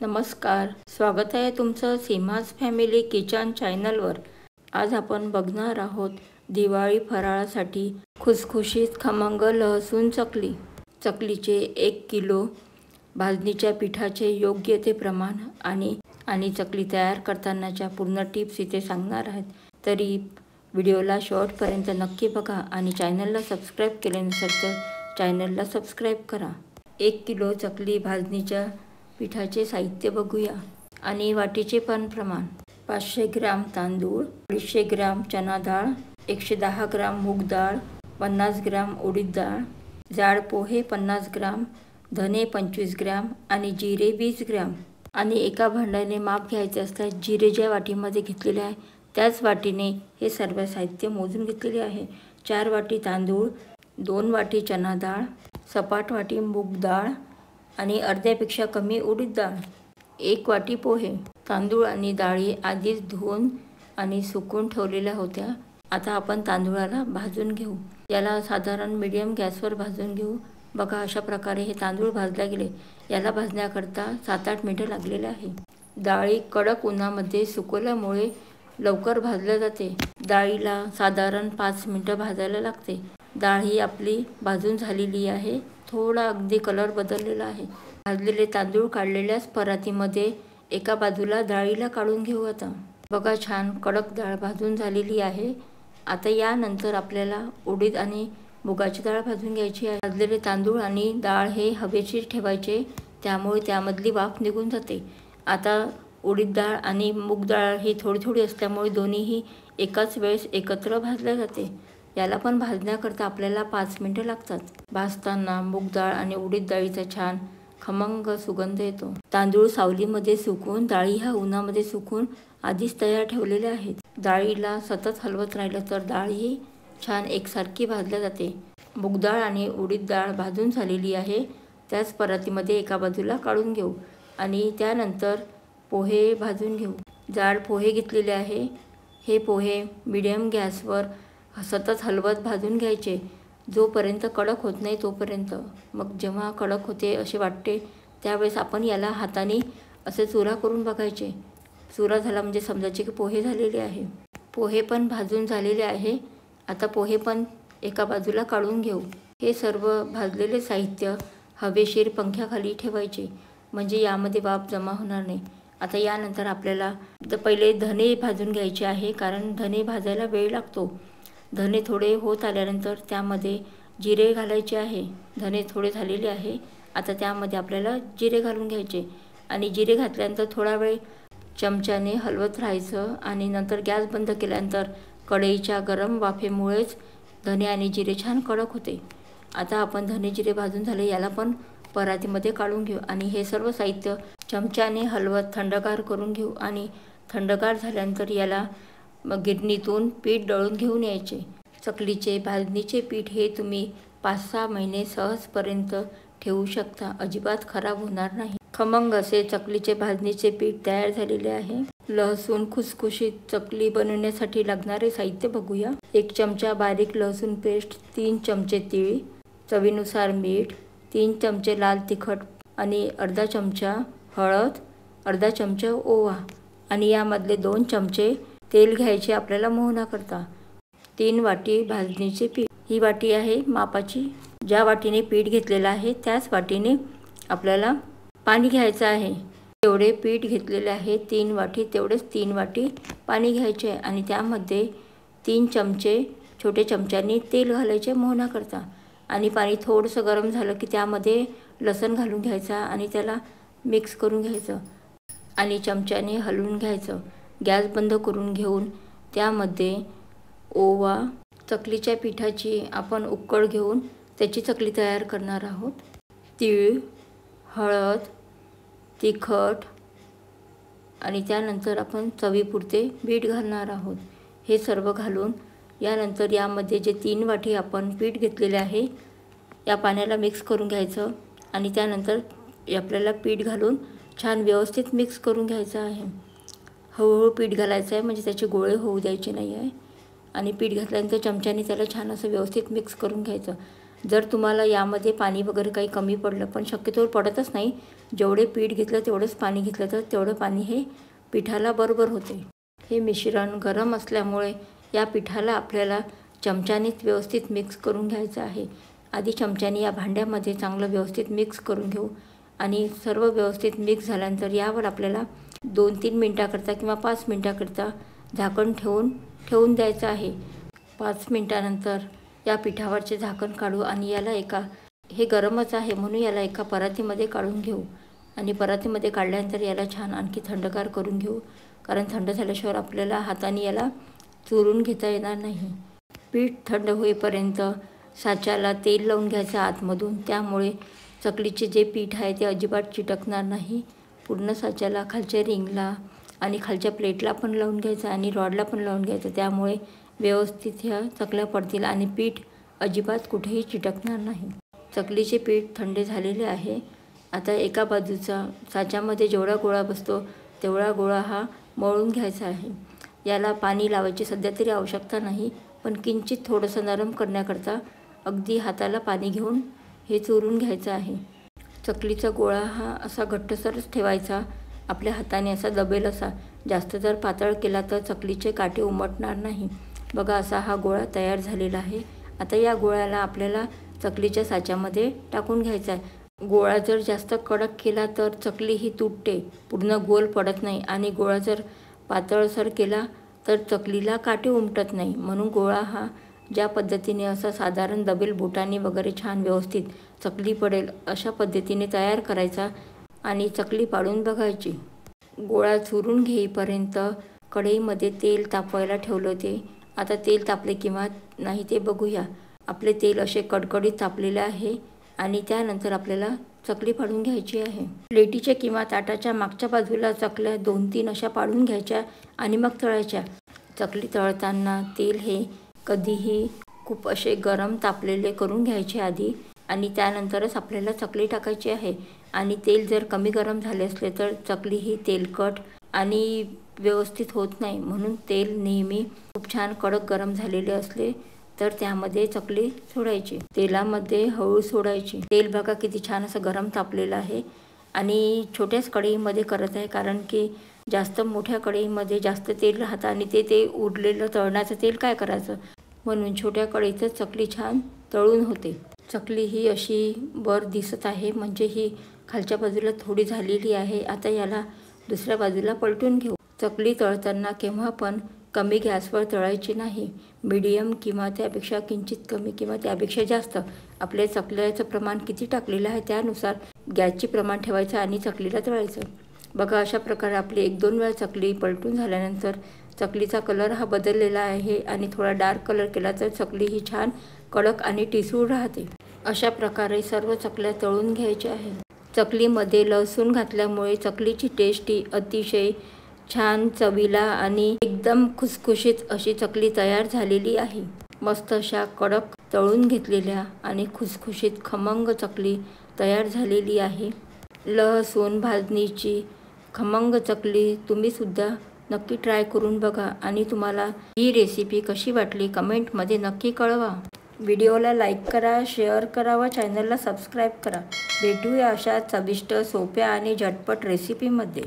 नमस्कार, स्वागत आहे तुमचं सीमाज फॅमिली किचन चॅनलवर। आज आपण बघणार आहोत दिवाळी फराळासाठी खुसखुशीत खमंग लसूण चकली। चकलीचे 1 किलो भाजणीच्या पिठाचे योग्य ते प्रमाण आणि चकली तयार करतानाच्या पूर्ण टिप्स इथे सांगणार आहेत। तरी व्हिडिओला शेवटपर्यंत नक्की बघा आणि चॅनलला सबस्क्राइब केले नसेल तर चॅनलला सबस्क्राइब करा। 1 किलो चकली भाजणीच्या पिठाचे साहित्य बघूया आणि वाटीचे पण प्रमाण। 500 ग्राम तांदूळ, 250 ग्राम चना डाळ, 110 ग्राम मूग डाळ, 50 ग्राम उडीद डाळ, जाड पोहे 50 ग्राम, धने 25 ग्राम आणि जिरे 20 ग्राम। आणि एका भांड्याने माप घ्यायचे असल्यास जिरे ज्या वाटीमध्ये घेतलेले आहे त्याच वाटीने हे सर्व साहित्य मोजून घेतलेले आहे। 4 वाटी तांदूळ, 2 वाटी चना डाळ, सपाट वाटी मूग डाळ आणि अर्ध्यापेक्षा कमी उडीद डाळ, 1 वाटी पोहे। तांदूळ आणि डाळी आधीच धुवून आणि सुकून ठेवलेल्या होत्या। आता आपण तांदूळाला भाजून घेऊ। याला साधारण मीडियम गॅसवर भाजून घेऊ। बघा अशा प्रकारे हे तांदूळ भाजले गेले। याला भाजण्याकरता 7-8 मिनिटे लागलेले आहे। डाळी कडक उन्हामध्ये सुकवल्यामुळे लवकर भाजले जाते। डाळीला साधारण 5 मिनिटे भाजायला लागते। डाळ ही आपली भाजून झालेली आहे। थोडा अगदी कलर बदललेला आहे। भाजलेले तांदूळ काढलेल्याच परातीमध्ये एका बाजूला डाळीला काढून घेऊ। आता बघा छान कडक डाळ भाजून झालेली आहे। आता यानंतर आपल्याला उडीद आणि मुगाची डाळ भाजून घ्यायची आहे। भाजलेले तांदूळ आणि डाळ हे हवेशीर ठेवायचे, त्यामुळे त्यामधली वाफ निघून जाते। आता उडीद डाळ आणि मूग डाळ ही थोडी थोडी असल्यामुळे दोन्हीही एकाच वेळेस एकत्र भाजले जाते। याला पण भाजण्याकरता आपल्याला 5 मिनिटे लागतात। भाजताना मूग डाळ आणि उडीद डाळीचा छान खमंग सुगंध येतो। तांदूळ सावलीमध्ये सुकून, डाळी ह्या उन्हामध्ये सुकून आधीच तयार ठेवलेल्या आहेत। डाळीला सतत हलवत राहिलं तर डाळ ही छान एकसारखी भाजल्या जाते। मूग डाळ आणि उडीद डाळ भाजून झालेली आहे। त्याच परातीमध्ये एका बाजूला काढून घेऊ आणि त्यानंतर पोहे भाजून घेऊ। जाड पोहे घेतलेले आहे। हे पोहे मीडियम गॅसवर सतत हलवत भाजून घ्यायचे, जोपर्यंत कडक होत नाही तोपर्यंत। मग जेव्हा कडक होते असे वाटते त्यावेळेस आपण याला हाताने असे चुरा करून बघायचे। चुरा झाला म्हणजे समजायचे की पोहे झालेले आहे। पोहे पण भाजून झालेले आहे। आता पोहे पण एका बाजूला काढून घेऊ। हे सर्व भाजलेले साहित्य हवेशीर पंख्याखाली ठेवायचे, म्हणजे यामध्ये वाफ जमा होणार नाही। आता यानंतर आपल्याला पहिले धने भाजून घ्यायचे आहे, कारण धने भाजायला वेळ लागतो। धने थोडे होत आल्यानंतर त्यामध्ये जिरे घालायचे आहे। धने थोडे झालेले आहे। आता त्यामध्ये आपल्याला जिरे घालून घ्यायचे आणि जिरे घातल्यानंतर थोडा वेळ चमच्याने हलवत राहायचं आणि नंतर गॅस बंद केल्यानंतर कढईच्या गरम वाफेमुळेच धने आणि जिरे छान कडक होते। आता आपण धने जिरे भाजून झाले, याला पण परातीमध्ये काढून घेऊ आणि हे सर्व साहित्य चमच्याने हलवत थंडगार करून घेऊ आणि थंडगार झाल्यानंतर याला गिरणीतून पीठ दळून घेऊन यायचे। चकलीचे भाजणीचे पीठ हे तुम्ही 5-6 महिने सहजपर्यंत ठेवू शकता, अजिबात खराब होणार नाही। खमंग असे चकलीचे भाजणीचे पीठ तयार झालेले आहे। लसूण खुसखुशीत चकली बनवण्यासाठी लागणारे साहित्य बघूया। 1 चमचा बारीक लसूण पेस्ट, 3 चमचे तीळ, चवीनुसार मीठ, 3 चमचे लाल तिखट आणि अर्धा चमचा हळद, अर्धा चमचा ओवा आणि यामधले 2 चमचे तेल घ्यायचे आपल्याला मोहनाकरता। 3 वाटी भाजणीचे पीठ, ही वाटी आहे मापाची। ज्या वाटीने पीठ घेतलेलं आहे त्याच वाटीने आपल्याला पाणी घ्यायचं आहे। तेवढे पीठ घेतलेले आहे 3 वाटी, तेवढेच 3 वाटी पाणी घ्यायचे आणि त्यामध्ये 3 चमचे छोटे चमच्यांनी तेल घालायचे मोहनाकरता। आणि पाणी थोडंसं गरम झालं की त्यामध्ये लसूण घालून घ्यायचा आणि त्याला मिक्स करून घ्यायचं आणि चमच्याने हलवून घ्यायचं। गॅस बंद करून घेऊन त्यामध्ये ओवा, चकलीच्या पिठाची आपण उकळ घेऊन त्याची चकली तयार करणार आहोत। तीळ, हळद, तिखट आणि त्यानंतर आपण चवीपुरते मीठ घालणार आहोत। हे सर्व घालून यानंतर यामध्ये जे 3 वाटी आपण पीठ घेतलेले आहे या पाण्याला मिक्स करून घ्यायचं आणि त्यानंतर आपल्याला पीठ घालून छान व्यवस्थित मिक्स करून घ्यायचं आहे। हळूहळू पीठ घालायचं आहे, म्हणजे त्याचे गोळे होऊ द्यायचे नाही आहे। आणि पीठ घातल्यानंतर चमच्याने त्याला छान असं व्यवस्थित मिक्स करून घ्यायचं जर तुम्हाला यामध्ये पाणी वगैरे काही कमी पडलं, पण शक्यतोवर पडतच नाही, जेवढे पीठ घेतलं तेवढंच पाणी घेतलं तर तेवढं पाणी हे पिठाला बरोबर होते. हे मिश्रण गरम असल्यामुळे या पिठाला आपल्याला चमच्यानेच व्यवस्थित मिक्स करून घ्यायचं आहे. आधी चमच्याने या भांड्यामध्ये चांगलं व्यवस्थित मिक्स करून घेऊ आणि सर्व व्यवस्थित मिक्स झाल्यानंतर यावर आपल्याला 2-3 मिनटाकरता किंवा 5 मिनटाकरता झाकण ठेवून द्यायचं आहे. 5 मिनटानंतर या पिठावरचे झाकण काढू आणि याला हे गरमच आहे म्हणून याला एका परातीमध्ये काढून घेऊ आणि परातीमध्ये काढल्यानंतर याला छान आणखी थंडगार करून घेऊ, कारण थंड झाल्याशिवाय आपल्याला हाताने याला चुरून घेता येणार नाही. पीठ थंड होईपर्यंत साच्याला तेल लावून घ्यायचं आतमधून, त्यामुळे चकलीचे जे पीठ आहे ते अजिबात चिटकणार नाही. पूर्ण साच्याला, खालच्या रिंगला आणि खालच्या प्लेटला पण लावून घ्यायचं आणि रॉडला पण लावून घ्यायचं, त्यामुळे व्यवस्थित ह्या चकल्या पडतील आणि पीठ अजिबात कुठेही चिटकणार नाही. चकलीचे पीठ थंड झालेले आहे. आता एका बाजूचा साच्यामध्ये जेवढा गोळा बसतो तेवढा गोळा हा मळून घ्यायचा आहे. याला पाणी लावायची सध्या तरी आवश्यकता नाही, पण किंचित थोडंसं नरम करण्याकरता अगदी हाताला पाणी घेऊन हे चुरून घ्यायचं आहे. चकलीचा गोळा हा असा घट्टसरच ठेवायचा, आपल्या हाताने असा दबेल असा. जास्त जर पातळ केला तर चकलीचे काटे उमटणार नाही. बघा, असा हा गोळा तयार झालेला आहे. आता या गोळ्याला आपल्याला चकलीच्या साच्यामध्ये टाकून घ्यायचा आहे. गोळा जर जास्त कडक केला तर चकली ही तुटते, पूर्ण गोल पडत नाही आणि गोळा जर पातळसर केला तर चकलीला काटे उमटत नाही. म्हणून गोळा हा ज्या पद्धतीने असा साधारण दबेल बोटाने वगैरे छान व्यवस्थित चकली पडेल अशा पद्धतीने तयार करायचा आणि चकली पाडून बघायची. गोळा चुरून घेईपर्यंत कढईमध्ये तेल तापवायला ठेवलं होते. आता तेल तापले किंवा नाही ते बघूया. आपले तेल असे कडकडीत तापलेले आहे आणि त्यानंतर आपल्याला चकली पाडून घ्यायची आहे. प्लेटीच्या किंवा ताटाच्या मागच्या बाजूला चकल्या 2-3 अशा पाडून घ्यायच्या आणि मग तळायच्या. चकली तळताना तेल हे कधीही खूप असे गरम तापलेले करून घ्यायचे आधी आणि त्यानंतरच आपल्याला चकली टाकायची आहे. आणि तेल जर कमी गरम झाले असले तर चकली ही तेलकट आणि व्यवस्थित होत नाही. म्हणून तेल नेहमी खूप छान कडक गरम झालेले असले तर त्यामध्ये चकली सोडायची. तेलामध्ये हळू सोडायची. तेल बघा किती छान असं गरम तापलेलं आहे आणि छोट्याच कढईमध्ये करत आहे, कारण की जास्त मोठ्या कढईमध्ये जास्त तेल राहतं आणि ते उरलेलं तळण्याचं तेल काय करायचं, म्हणून छोट्या कढईतच चकली छान तळून होते. चकली ही अशी वर दिसत आहे, म्हणजे ही खालच्या बाजूला थोडी झालेली आहे. आता याला दुसऱ्या बाजूला पलटून घेऊ. चकली तळताना केव्हा पण कमी गॅसवर तळायची नाही. मीडियम किंवा त्यापेक्षा किंचित कमी किंवा त्यापेक्षा जास्त आपल्या चकल्याचं प्रमाण किती टाकलेलं आहे त्यानुसार गॅसचे प्रमाण ठेवायचं आणि चकलीला तळायचं. बघा, अशा प्रकारे आपली 1-2 वेळा चकली पलटून झाल्यानंतर चकलीचा कलर हा बदललेला आहे आणि थोडा डार्क कलर केला तर चकली ही छान कडक आणि टिसूळ राहते. अशा प्रकारे सर्व चकल्या तळून घ्यायच्या आहे. चकलीमध्ये लसूण घातल्यामुळे चकलीची टेस्ट ही अतिशय छान चवीला आणि एकदम खुसखुशीत अशी चकली तयार झालेली आहे. मस्त अशा कडक तळून घेतलेल्या आणि खुसखुशीत खमंग चकली तयार झालेली आहे. लसूण भाजणीची खमंग चकली तुम्ही सुद्धा नक्की ट्राय करून बघा आणि तुम्हाला ही रेसिपी कशी वाटली कमेंटमध्ये नक्की कळवा. व्हिडिओला लाईक करा, शेअर करा व चॅनलला सबस्क्राईब करा. भेटूया अशा चविष्ट, सोप्या आणि झटपट रेसिपीमध्ये.